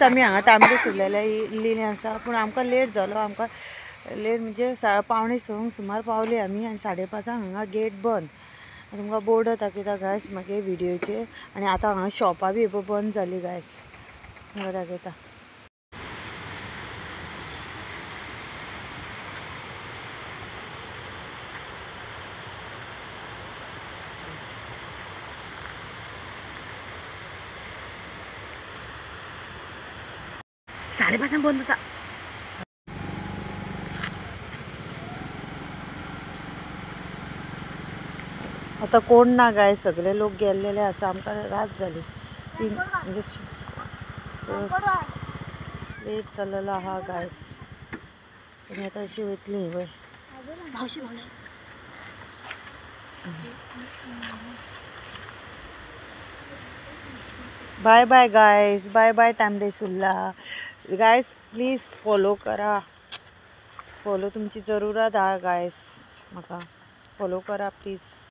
आमी हांगा तांबडे सुरलेले इल्लीं आसा पूण आमकां लेट जालो आमकां लेट म्हणजे 5:45 सुमार पावली आमी आनी 5:30 हांगा गेट बंद तुमकां बोर्ड दाखयता गायस मागे व्हिडिओचेर आनी आतां हांगा शॉपां बी बंद जाली गायस तुमकां दाखयता 5:30 बंद जाता आता कोण ना गाय सगळे लोक गेल्लेले आसा आमकां रात जाली म्हणजे लेट जाल्लो आहा गायस आनी आतां अशी वयतली वय bye bye guys bye bye Tambdi Surla guys please follow करा फॉलो तुमची जरुरत आहा गायस म्हाका फॉलो करा प्लीज